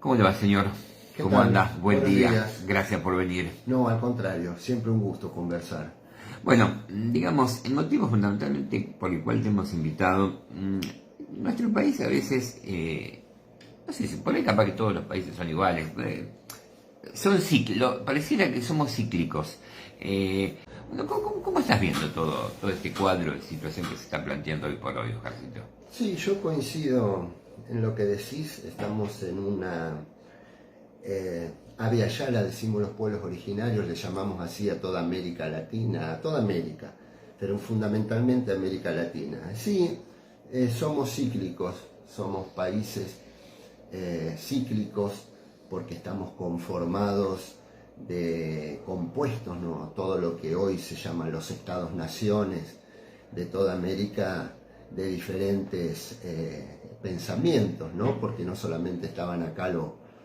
¿Cómo le va, señor? ¿Qué ¿Cómo tal? anda? Buen Buenos día. días. Gracias por venir. No, al contrario, siempre un gusto conversar. Bueno, digamos, el motivo fundamentalmente por el cual te hemos invitado, nuestro país a veces, no sé, por ahí capaz que todos los países son iguales, son cíclicos, pareciera que somos cíclicos. Bueno, ¿cómo estás viendo todo este cuadro de situación que se está planteando hoy por hoy, Oscarcito? Sí, yo coincido en lo que decís, estamos en una... Abya Yala, decimos los pueblos originarios, le llamamos así a toda América Latina, a toda América, pero fundamentalmente a América Latina. Sí, somos cíclicos, somos países cíclicos porque estamos conformados de compuestos, ¿no? Todo lo que hoy se llaman los estados-naciones de toda América, de diferentes pensamientos, ¿no? Porque no solamente estaban acá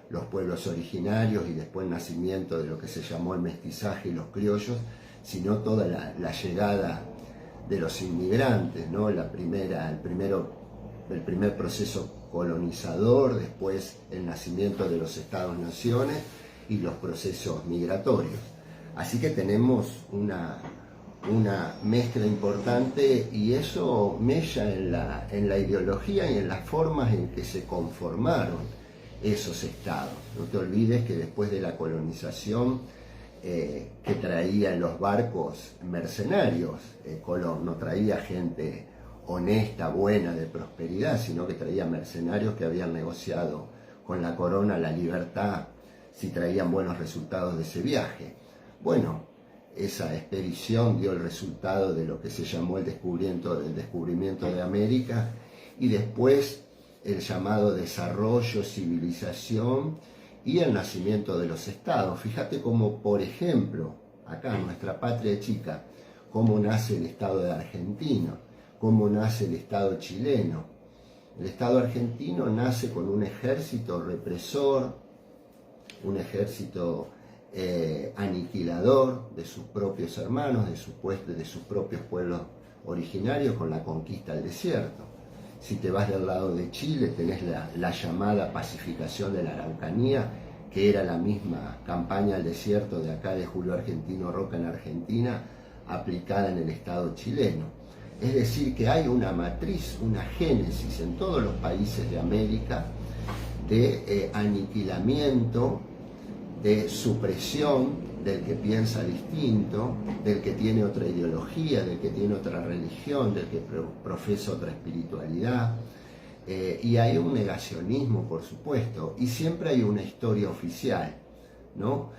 los pueblos originarios y después el nacimiento de lo que se llamó el mestizaje y los criollos, sino toda la llegada de los inmigrantes, ¿no? El primer proceso colonizador, después el nacimiento de los estados-naciones y los procesos migratorios. Así que tenemos una mezcla importante y eso mella en la ideología y en las formas en que se conformaron esos estados. No te olvides que después de la colonización que traían los barcos mercenarios, Colón no traía gente honesta, buena, de prosperidad, sino que traía mercenarios que habían negociado con la corona la libertad si traían buenos resultados de ese viaje. Bueno, esa expedición dio el resultado de lo que se llamó el descubrimiento de América y después el llamado desarrollo, civilización y el nacimiento de los estados. Fíjate cómo, por ejemplo, acá en nuestra patria chica, cómo nace el Estado de Argentina, cómo nace el Estado chileno. El Estado argentino nace con un ejército represor, un ejército aniquilador de sus propios hermanos, de sus propios pueblos originarios con la conquista del desierto. Si te vas del lado de Chile tenés la llamada pacificación de la Araucanía, que era la misma campaña al desierto de acá de Julio Argentino Roca en Argentina, aplicada en el Estado chileno. Es decir, que hay una matriz, una génesis en todos los países de América de aniquilamiento, de supresión del que piensa distinto, del que tiene otra ideología, del que tiene otra religión, del que profesa otra espiritualidad. Y hay un negacionismo, por supuesto, y siempre hay una historia oficial, ¿no?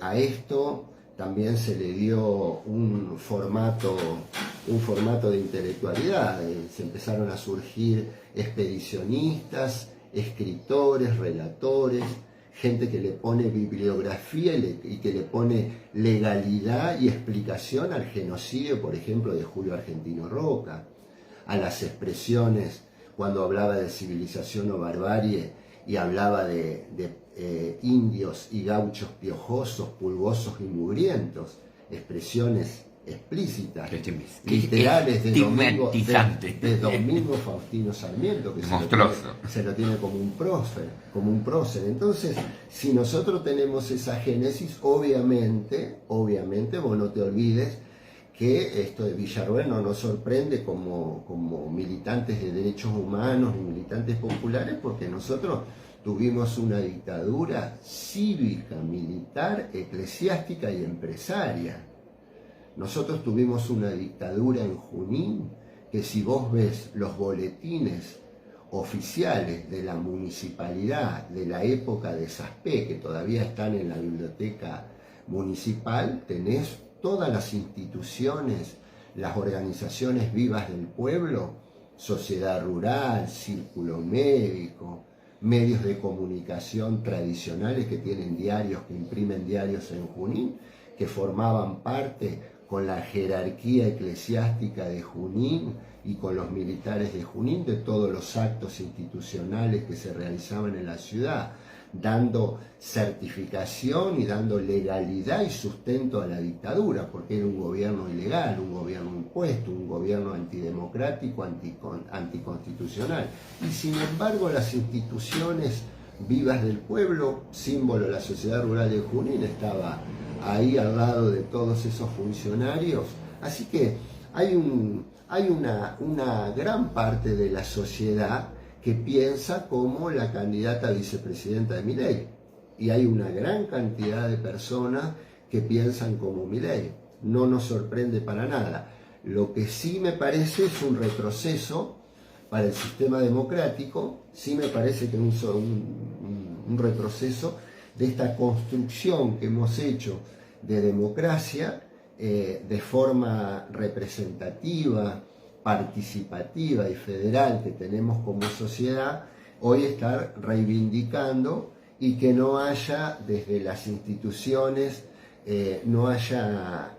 A esto también se le dio un formato de intelectualidad. Se empezaron a surgir expedicionistas, escritores, relatores, gente que le pone bibliografía y que le pone legalidad y explicación al genocidio, por ejemplo, de Julio Argentino Roca, a las expresiones cuando hablaba de civilización o barbarie y hablaba de indios y gauchos piojosos, pulgosos y mugrientos, expresiones explícitas, literales de Domingo Faustino Sarmiento, que se lo tiene como un prócer. Entonces, si nosotros tenemos esa génesis, obviamente, vos no te olvides que esto de Villarroel no nos sorprende como militantes de derechos humanos y militantes populares, porque nosotros tuvimos una dictadura cívica, militar, eclesiástica y empresaria. Nosotros tuvimos una dictadura en Junín que, si vos ves los boletines oficiales de la municipalidad de la época de Saspé, que todavía están en la biblioteca municipal, tenés todas las instituciones, las organizaciones vivas del pueblo, sociedad rural, círculo médico, medios de comunicación tradicionales que tienen diarios, que imprimen diarios en Junín, que formaban parte con la jerarquía eclesiástica de Junín y con los militares de Junín de todos los actos institucionales que se realizaban en la ciudad, dando certificación y dando legalidad y sustento a la dictadura, porque era un gobierno ilegal, un gobierno impuesto, un gobierno antidemocrático, anticonstitucional. Y sin embargo las instituciones Vivas del Pueblo, símbolo de la sociedad rural de Junín, estaba ahí al lado de todos esos funcionarios. Así que hay una gran parte de la sociedad que piensa como la candidata a vicepresidenta de Milei. Y hay una gran cantidad de personas que piensan como Milei. No nos sorprende para nada. Lo que sí me parece es un retroceso para el sistema democrático, sí me parece que es un retroceso de esta construcción que hemos hecho de democracia de forma representativa, participativa y federal que tenemos como sociedad, hoy estar reivindicando y que no haya desde las instituciones, no haya,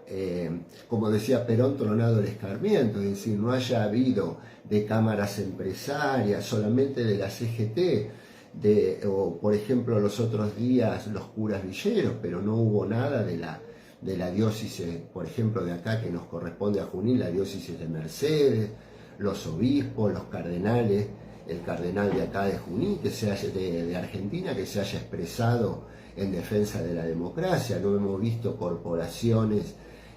como decía Perón, tronado el escarmiento, es decir, no haya habido de cámaras empresarias, solamente de la CGT, o por ejemplo los otros días los curas villeros, pero no hubo nada de la diócesis, por ejemplo de acá que nos corresponde a Junín, la diócesis de Mercedes, los obispos, los cardenales, el cardenal de acá de Junín, que se haya, de Argentina, que se haya expresado en defensa de la democracia. No hemos visto corporaciones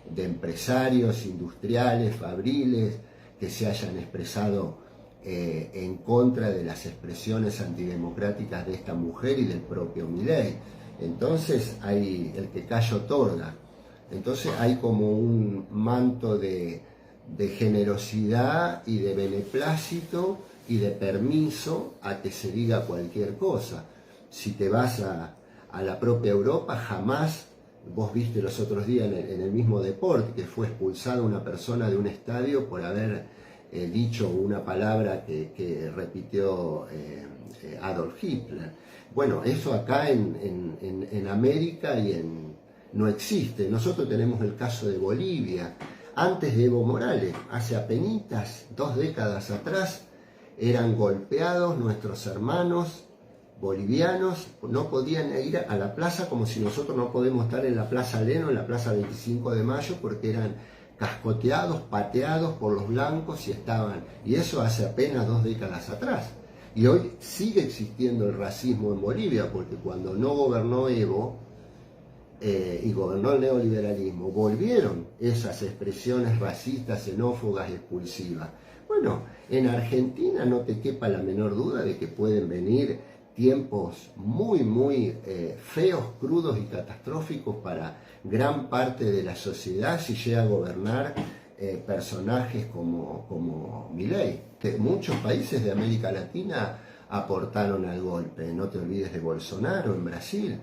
de empresarios, industriales, fabriles, que se hayan expresado en contra de las expresiones antidemocráticas de esta mujer y del propio Milei. Entonces hay el que calla otorga. Entonces hay como un manto de generosidad y de beneplácito y de permiso a que se diga cualquier cosa. Si te vas a la propia Europa, jamás, vos viste los otros días en el mismo deporte, que fue expulsada una persona de un estadio por haber dicho una palabra que repitió Adolf Hitler. Bueno, eso acá en América no existe. Nosotros tenemos el caso de Bolivia. Antes de Evo Morales, hace apenas 2 décadas atrás, eran golpeados nuestros hermanos bolivianos, no podían ir a la plaza, como si nosotros no podemos estar en la Plaza Leno, en la Plaza 25 de Mayo, porque eran cascoteados, pateados por los blancos y eso hace apenas 2 décadas atrás. Y hoy sigue existiendo el racismo en Bolivia, porque cuando no gobernó Evo y gobernó el neoliberalismo, volvieron esas expresiones racistas, xenófobas y expulsivas. Bueno, en Argentina no te quepa la menor duda de que pueden venir tiempos muy feos, crudos y catastróficos para gran parte de la sociedad si llega a gobernar personajes como Milei. Muchos países de América Latina aportaron al golpe. No te olvides de Bolsonaro en Brasil.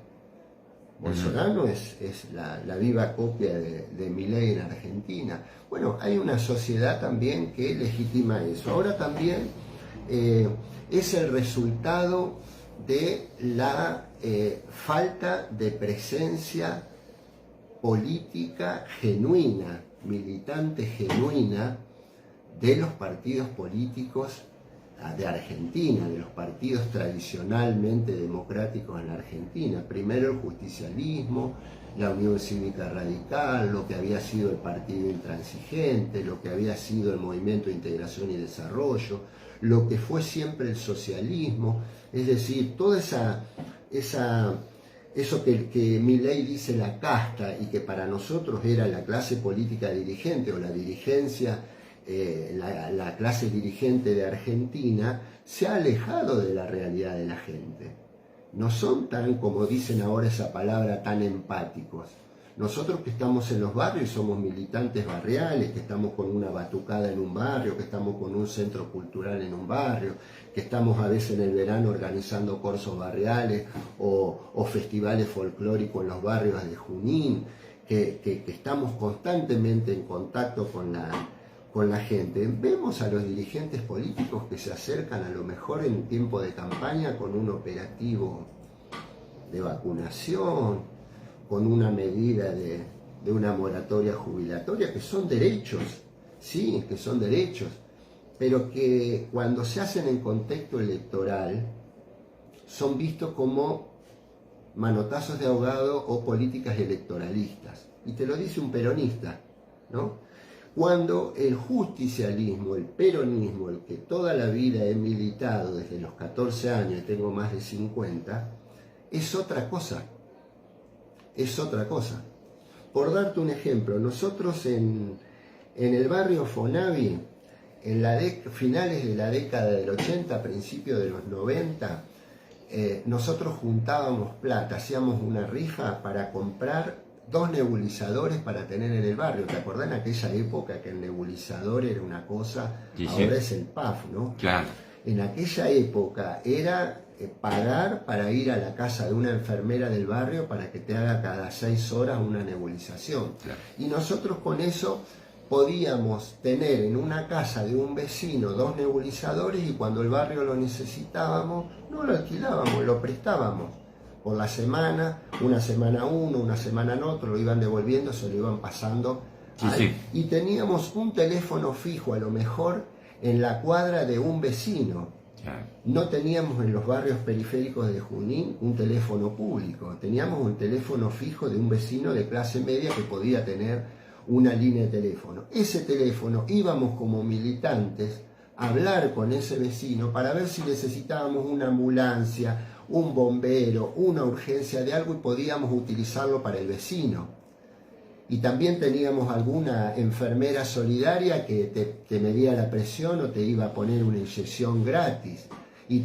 Bolsonaro es la viva copia de Milei en Argentina. Bueno, hay una sociedad también que legitima eso. Ahora también es el resultado de la falta de presencia política genuina, militante genuina de los partidos políticos de Argentina, de los partidos tradicionalmente democráticos en la Argentina. Primero el justicialismo, la Unión Cívica Radical, lo que había sido el Partido Intransigente, lo que había sido el Movimiento de Integración y Desarrollo, lo que fue siempre el socialismo, es decir, toda eso que Milei dice la casta y que para nosotros era la clase política dirigente o la dirigencia, la clase dirigente de Argentina, se ha alejado de la realidad de la gente. No son tan, como dicen ahora esa palabra, tan empáticos. Nosotros que estamos en los barrios somos militantes barriales, que estamos con una batucada en un barrio, que estamos con un centro cultural en un barrio, que estamos a veces en el verano organizando cursos barriales o festivales folclóricos en los barrios de Junín, que estamos constantemente en contacto con la gente. Vemos a los dirigentes políticos que se acercan a lo mejor en tiempo de campaña con un operativo de vacunación, con una medida de una moratoria jubilatoria, que son derechos, sí, que son derechos, pero que cuando se hacen en contexto electoral son vistos como manotazos de ahogado o políticas electoralistas. Y te lo dice un peronista, ¿no? Cuando el justicialismo, el peronismo, el que toda la vida he militado desde los 14 años, y tengo más de 50, es otra cosa. Es otra cosa. Por darte un ejemplo, nosotros en el barrio Fonavi, en finales de la década del 80, principios de los 90, nosotros juntábamos plata, hacíamos una rifa para comprar 2 nebulizadores para tener en el barrio. ¿Te acordás en aquella época que el nebulizador era una cosa? Sí, ahora es el PAF, ¿no? Claro. En aquella época era pagar para ir a la casa de una enfermera del barrio para que te haga cada 6 horas una nebulización. Claro. Y nosotros con eso podíamos tener en una casa de un vecino 2 nebulizadores y cuando el barrio lo necesitábamos, no lo alquilábamos, lo prestábamos. Por la semana, una semana uno, una semana en otro, lo iban devolviendo, se lo iban pasando. Sí. Y teníamos un teléfono fijo, a lo mejor, en la cuadra de un vecino. No teníamos en los barrios periféricos de Junín un teléfono público, teníamos un teléfono fijo de un vecino de clase media que podía tener una línea de teléfono. Ese teléfono íbamos como militantes a hablar con ese vecino para ver si necesitábamos una ambulancia, un bombero, una urgencia de algo y podíamos utilizarlo para el vecino. Y también teníamos alguna enfermera solidaria que te medía la presión o te iba a poner una inyección gratis. Y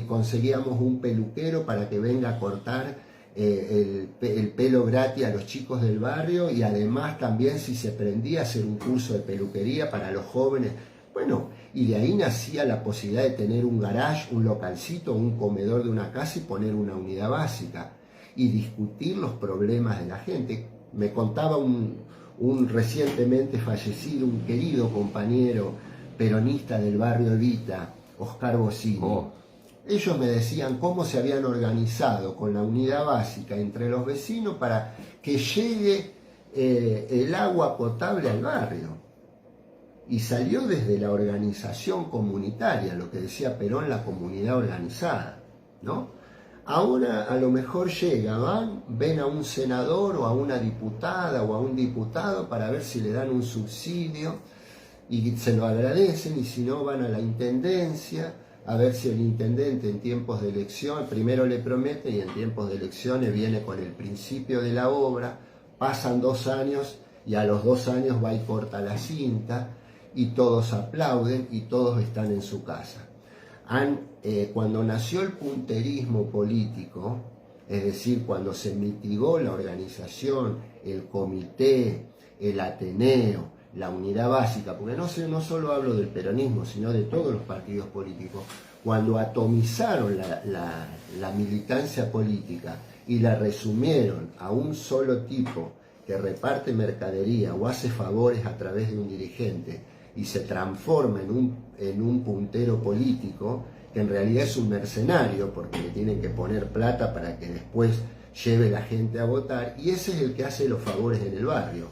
conseguíamos un peluquero para que venga a cortar el pelo gratis a los chicos del barrio y además también si se prendía hacer un curso de peluquería para los jóvenes. Bueno, y de ahí nacía la posibilidad de tener un garage, un localcito, un comedor de una casa y poner una unidad básica y discutir los problemas de la gente. Me contaba un recientemente fallecido, un querido compañero peronista del barrio Evita, Oscar Bocini. Ellos me decían cómo se habían organizado con la unidad básica entre los vecinos para que llegue el agua potable al barrio. Y salió desde la organización comunitaria, lo que decía Perón, la comunidad organizada, ¿no? Ahora a lo mejor ven a un senador o a una diputada o a un diputado para ver si le dan un subsidio y se lo agradecen, y si no van a la intendencia a ver si el intendente en tiempos de elección primero le promete y en tiempos de elecciones viene con el principio de la obra, pasan 2 años y a los 2 años va y corta la cinta y todos aplauden y todos están en su casa. Cuando nació el punterismo político, es decir, cuando se mitigó la organización, el comité, el Ateneo, la unidad básica, porque no solo hablo del peronismo, sino de todos los partidos políticos, cuando atomizaron la militancia política y la resumieron a un solo tipo que reparte mercadería o hace favores a través de un dirigente y se transforma en un puntero político, que en realidad es un mercenario porque le tienen que poner plata para que después lleve la gente a votar, y ese es el que hace los favores en el barrio,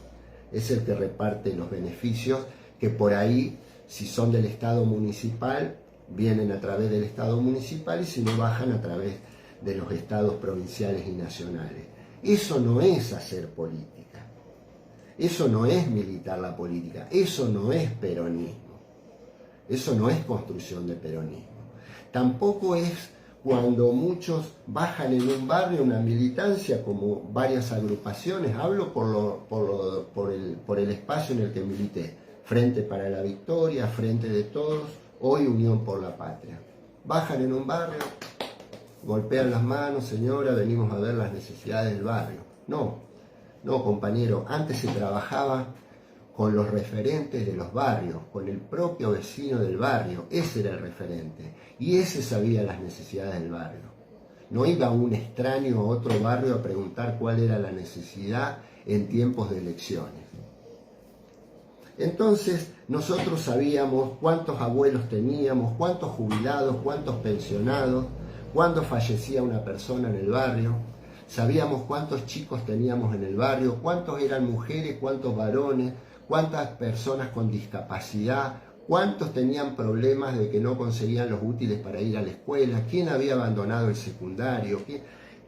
es el que reparte los beneficios que por ahí, si son del Estado municipal, vienen a través del Estado municipal y si no bajan a través de los estados provinciales y nacionales. Eso no es hacer política. Eso no es militar la política, eso no es peronismo, eso no es construcción de peronismo. Tampoco es cuando muchos bajan en un barrio una militancia como varias agrupaciones, hablo por el espacio en el que milité, Frente para la Victoria, Frente de Todos, hoy Unión por la Patria. Bajan en un barrio, golpean las manos, señora, venimos a ver las necesidades del barrio. No, compañero, antes se trabajaba con los referentes de los barrios, con el propio vecino del barrio, ese era el referente, y ese sabía las necesidades del barrio. No iba un extraño a otro barrio a preguntar cuál era la necesidad en tiempos de elecciones. Entonces, nosotros sabíamos cuántos abuelos teníamos, cuántos jubilados, cuántos pensionados, cuándo fallecía una persona en el barrio. Sabíamos cuántos chicos teníamos en el barrio, cuántos eran mujeres, cuántos varones, cuántas personas con discapacidad, cuántos tenían problemas de que no conseguían los útiles para ir a la escuela, quién había abandonado el secundario.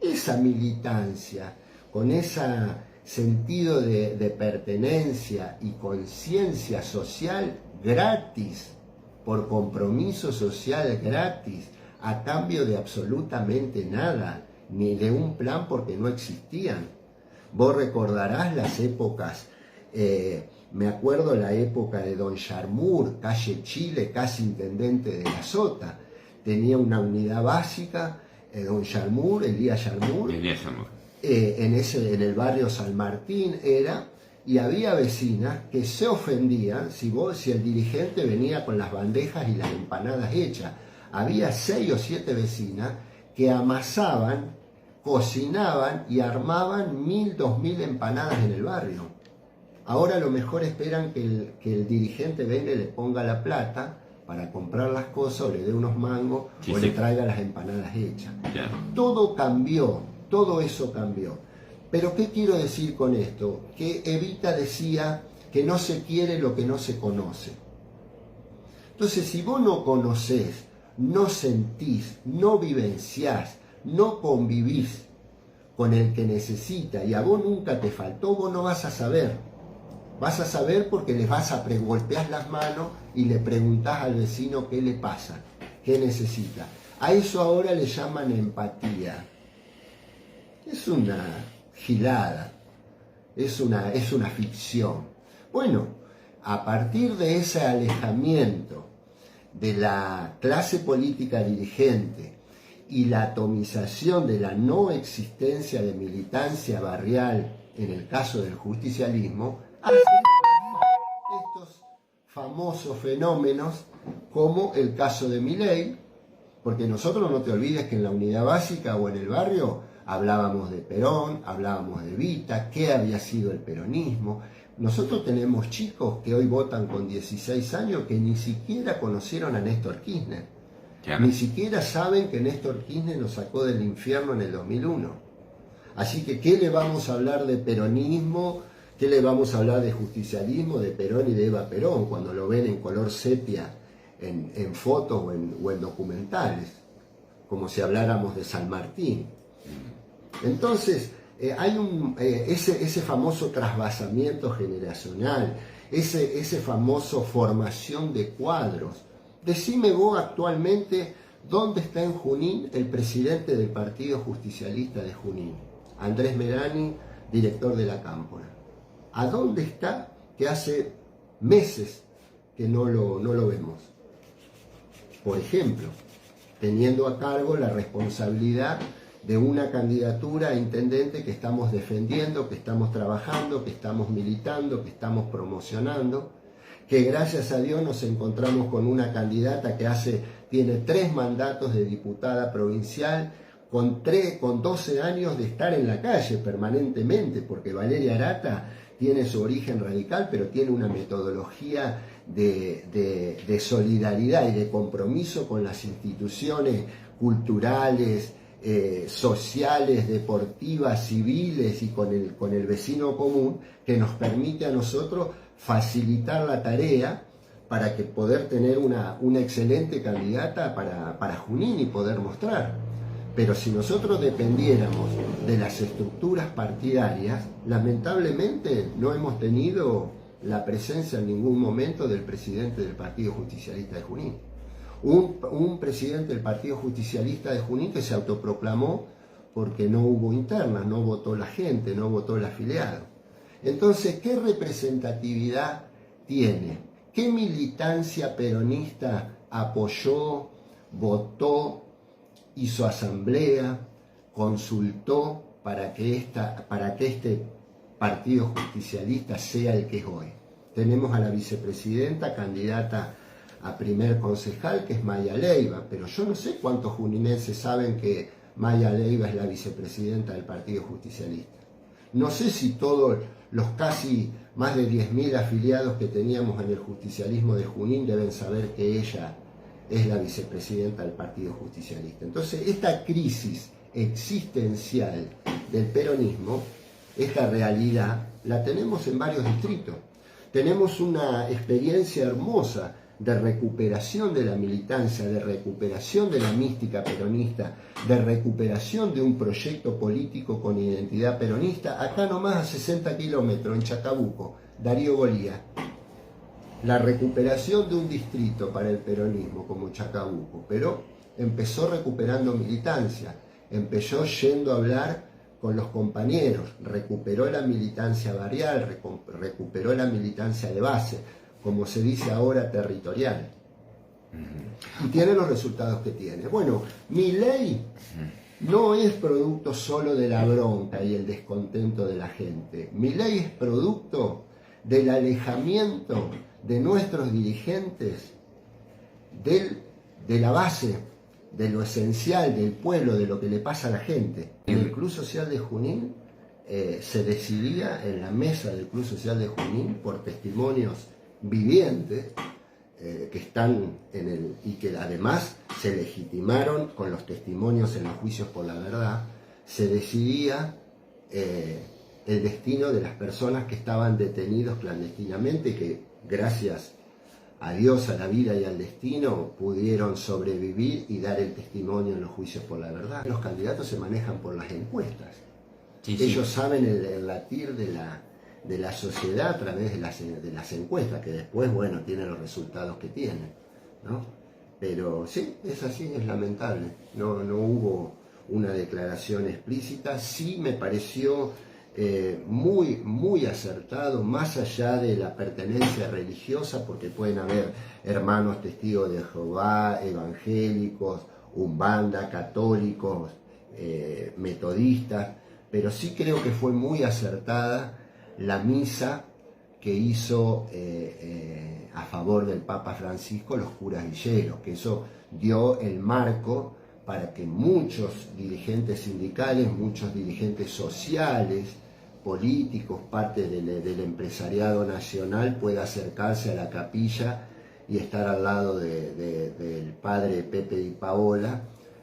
Esa militancia, con esa sentido de pertenencia y conciencia social gratis, por compromiso social gratis, a cambio de absolutamente nada, ni de un plan porque no existían. Vos recordarás las épocas, me acuerdo la época de Don Yarmur, calle Chile, casi intendente de La Sota. Tenía una unidad básica, Don Yarmur, Elías Yarmur, en el barrio San Martín era, y había vecinas que se ofendían si el dirigente venía con las bandejas y las empanadas hechas. Había 6 o 7 vecinas que amasaban, cocinaban y armaban 1000, 2000 empanadas en el barrio. Ahora a lo mejor esperan que el dirigente venga y le ponga la plata para comprar las cosas, o le dé unos mangos, o le traiga las empanadas hechas. Todo cambió, todo eso cambió. Pero ¿qué quiero decir con esto? Que Evita decía que no se quiere lo que no se conoce. Entonces, si vos no conocés, no sentís, no vivenciás, no convivís con el que necesita y a vos nunca te faltó, vos no vas a saber. Vas a saber porque le vas a golpear las manos y le preguntás al vecino qué le pasa, qué necesita. A eso ahora le llaman empatía. Es una gilada, es una ficción. Bueno, a partir de ese alejamiento de la clase política dirigente y la atomización de la no existencia de militancia barrial en el caso del justicialismo, hace estos famosos fenómenos como el caso de Milei, porque nosotros, no te olvides que en la unidad básica o en el barrio hablábamos de Perón, hablábamos de Evita, qué había sido el peronismo. Nosotros tenemos chicos que hoy votan con 16 años que ni siquiera conocieron a Néstor Kirchner. Claro. Ni siquiera saben que Néstor Kirchner nos sacó del infierno en el 2001. Así que, ¿qué le vamos a hablar de peronismo? ¿Qué le vamos a hablar de justicialismo, de Perón y de Eva Perón, cuando lo ven en color sepia en fotos o en documentales? Como si habláramos de San Martín. Entonces, hay ese famoso trasvasamiento generacional, ese famoso formación de cuadros. Decime vos actualmente dónde está en Junín el presidente del Partido Justicialista de Junín, Andrés Merani, director de la Cámpora. ¿A dónde está? Que hace meses que no lo vemos. Por ejemplo, teniendo a cargo la responsabilidad de una candidatura a intendente que estamos defendiendo, que estamos trabajando, que estamos militando, que estamos promocionando, que gracias a Dios nos encontramos con una candidata que tiene 3 mandatos de diputada provincial, con 12 años de estar en la calle permanentemente, porque Valeria Arata tiene su origen radical, pero tiene una metodología de solidaridad y de compromiso con las instituciones culturales, sociales, deportivas, civiles y con el vecino común, que nos permite a nosotros facilitar la tarea para que poder tener una excelente candidata para Junín y poder mostrar. Pero si nosotros dependiéramos de las estructuras partidarias, lamentablemente no hemos tenido la presencia en ningún momento del presidente del Partido Justicialista de Junín. Un presidente del Partido Justicialista de Junín que se autoproclamó porque no hubo internas, no votó la gente, no votó el afiliado. Entonces, ¿qué representatividad tiene? ¿Qué militancia peronista apoyó, votó, hizo asamblea, consultó para que este Partido Justicialista sea el que es hoy? Tenemos a la vicepresidenta, candidata a primer concejal, que es Maya Leiva, pero yo no sé cuántos juninenses saben que Maya Leiva es la vicepresidenta del Partido Justicialista. No sé si todos los casi más de 10.000 afiliados que teníamos en el justicialismo de Junín deben saber que ella es la vicepresidenta del Partido Justicialista. Entonces, esta crisis existencial del peronismo, esta realidad, la tenemos en varios distritos. Tenemos una experiencia hermosa de recuperación de la militancia, de recuperación de la mística peronista, de recuperación de un proyecto político con identidad peronista, acá nomás a 60 kilómetros, en Chacabuco, Darío Golía. La recuperación de un distrito para el peronismo como Chacabuco, pero empezó recuperando militancia, empezó yendo a hablar con los compañeros, recuperó la militancia barrial, recuperó la militancia de base, como se dice ahora, territorial. Y tiene los resultados que tiene. Bueno, Milei no es producto solo de la bronca y el descontento de la gente. Milei es producto del alejamiento de nuestros dirigentes de la base, de lo esencial, del pueblo, de lo que le pasa a la gente. En el Club Social de Junín se decidía en la mesa del Club Social de Junín por testimonios vivientes que están y que además se legitimaron con los testimonios en los juicios por la verdad, se decidía el destino de las personas que estaban detenidos clandestinamente y que gracias a Dios, a la vida y al destino pudieron sobrevivir y dar el testimonio en los juicios por la verdad. Los candidatos se manejan por las encuestas. Sí, sí. Ellos saben el latir de la sociedad a través de las encuestas, que después, bueno, tienen los resultados que tienen, ¿no? Pero sí, es así, es lamentable. No hubo una declaración explícita. Sí me pareció muy acertado, más allá de la pertenencia religiosa, porque pueden haber hermanos testigos de Jehová, evangélicos, umbanda, católicos, metodistas, pero sí creo que fue muy acertada la misa que hizo a favor del Papa Francisco los curas villeros, que eso dio el marco para que muchos dirigentes sindicales, muchos dirigentes sociales, políticos, parte del empresariado nacional pueda acercarse a la capilla y estar al lado del padre Pepe Di Paola,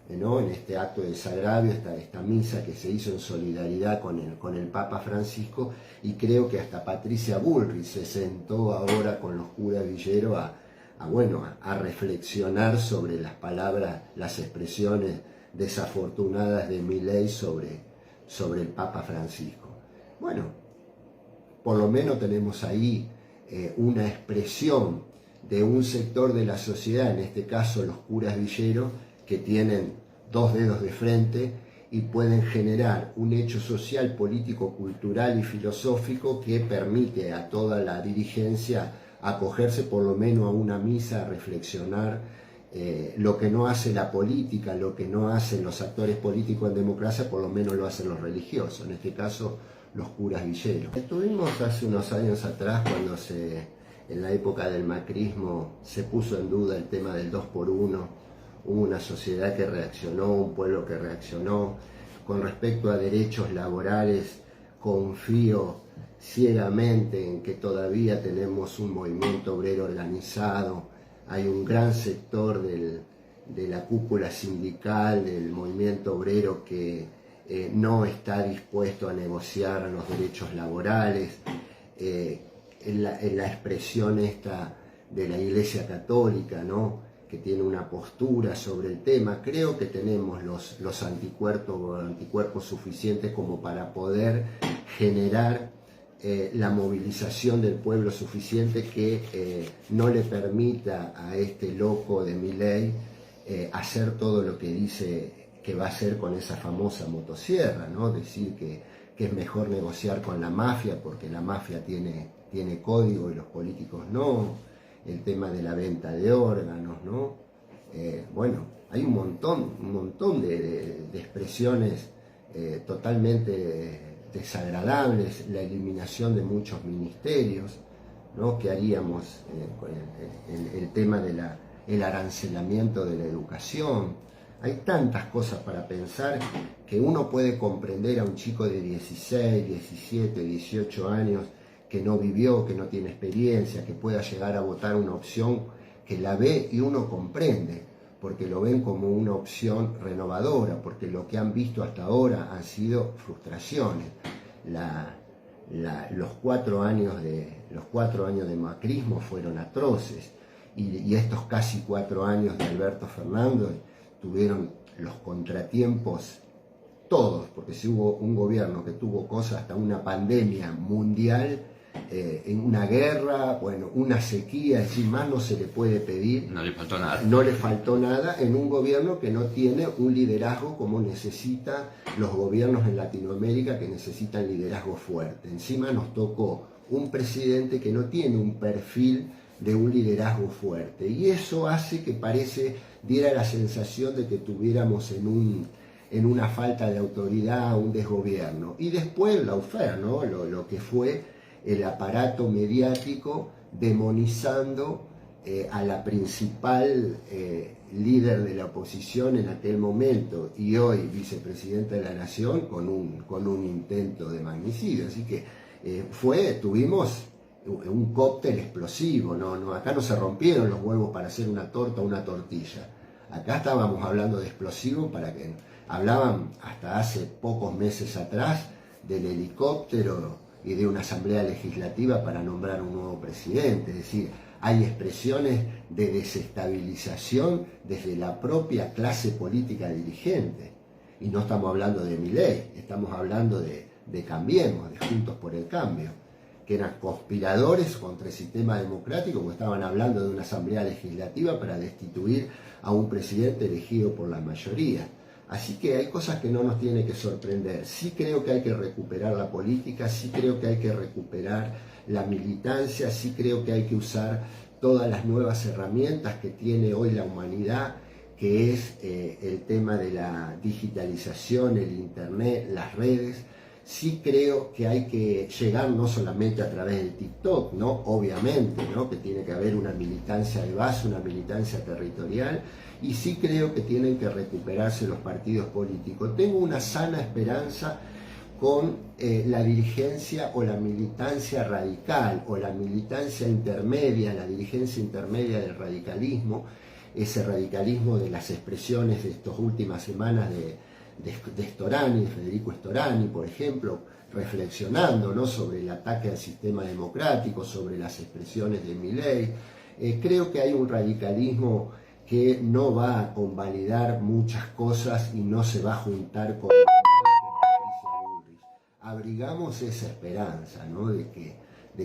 ¿no? En este acto de desagravio, esta misa que se hizo en solidaridad con el Papa Francisco, y creo que hasta Patricia Bullrich se sentó ahora con los curas villeros a reflexionar sobre las palabras, las expresiones desafortunadas de Milei sobre el Papa Francisco. Bueno, por lo menos tenemos ahí una expresión de un sector de la sociedad, en este caso los curas villeros, que tienen dos dedos de frente y pueden generar un hecho social, político, cultural y filosófico que permite a toda la dirigencia acogerse por lo menos a una misa, a reflexionar lo que no hace la política, lo que no hacen los actores políticos en democracia, por lo menos lo hacen los religiosos, en este caso los curas villeros. Estuvimos hace unos años atrás cuando en la época del macrismo se puso en duda el tema del 2x1, hubo una sociedad que reaccionó, un pueblo que reaccionó. Con respecto a derechos laborales, confío ciegamente en que todavía tenemos un movimiento obrero organizado, hay un gran sector de la cúpula sindical, del movimiento obrero que no está dispuesto a negociar los derechos laborales, en la expresión esta de la Iglesia Católica, ¿no?, que tiene una postura sobre el tema. Creo que tenemos los anticuerpos suficientes como para poder generar la movilización del pueblo suficiente que no le permita a este loco de Milei hacer todo lo que dice que va a hacer con esa famosa motosierra, ¿no? Decir que es mejor negociar con la mafia porque la mafia tiene código y los políticos no. El tema de la venta de órganos, ¿no? Bueno, hay un montón de expresiones totalmente desagradables, la eliminación de muchos ministerios, ¿no? ¿Qué haríamos con el tema del arancelamiento de la educación? Hay tantas cosas para pensar que uno puede comprender a un chico de 16, 17, 18 años que no vivió, que no tiene experiencia, que pueda llegar a votar una opción que la ve y uno comprende, porque lo ven como una opción renovadora, porque lo que han visto hasta ahora han sido frustraciones. Los 4 años de macrismo fueron atroces, y estos casi 4 años de Alberto Fernández tuvieron los contratiempos todos, porque si hubo un gobierno que tuvo cosas, hasta una pandemia mundial, en una guerra, bueno, una sequía, es decir, más no se le puede pedir. No le faltó nada. No le faltó nada en un gobierno que no tiene un liderazgo como necesitan los gobiernos en Latinoamérica, que necesitan liderazgo fuerte. Encima nos tocó un presidente que no tiene un perfil de un liderazgo fuerte, y eso hace que diera la sensación de que tuviéramos en una falta de autoridad, un desgobierno. Y después Lawfare, ¿no? Lo que fue el aparato mediático demonizando a la principal líder de la oposición en aquel momento y hoy vicepresidenta de la Nación con un intento de magnicidio. Así que tuvimos un cóctel explosivo, acá no se rompieron los huevos para hacer una torta o una tortilla. Acá estábamos hablando de explosivo hablaban hasta hace pocos meses atrás del helicóptero y de una asamblea legislativa para nombrar un nuevo presidente. Es decir, hay expresiones de desestabilización desde la propia clase política dirigente. Y no estamos hablando de Milei, estamos hablando de Cambiemos, de Juntos por el Cambio, que eran conspiradores contra el sistema democrático, porque estaban hablando de una asamblea legislativa para destituir a un presidente elegido por la mayoría. Así que hay cosas que no nos tienen que sorprender. Sí creo que hay que recuperar la política, sí creo que hay que recuperar la militancia, sí creo que hay que usar todas las nuevas herramientas que tiene hoy la humanidad, que es el tema de la digitalización, el internet, las redes. Sí creo que hay que llegar no solamente a través de TikTok, ¿no? Obviamente, ¿no? Que tiene que haber una militancia de base, una militancia territorial, y sí creo que tienen que recuperarse los partidos políticos. Tengo una sana esperanza con la dirigencia o la militancia radical o la militancia intermedia, la dirigencia intermedia del radicalismo, ese radicalismo de las expresiones de estas últimas semanas de Storani, de Federico Storani, por ejemplo, reflexionando, ¿no?, sobre el ataque al sistema democrático, sobre las expresiones de Milei. Creo que hay un radicalismo que no va a convalidar muchas cosas y no se va a juntar con Patricia Bullrich. Abrigamos esa esperanza, ¿no?, de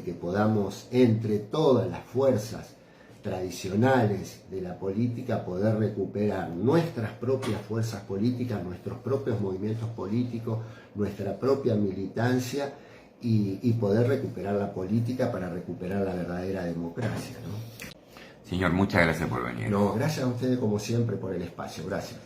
que podamos, entre todas las fuerzas tradicionales de la política, poder recuperar nuestras propias fuerzas políticas, nuestros propios movimientos políticos, nuestra propia militancia y poder recuperar la política para recuperar la verdadera democracia, ¿no? Señor, muchas gracias por venir. No, gracias a ustedes como siempre por el espacio. Gracias.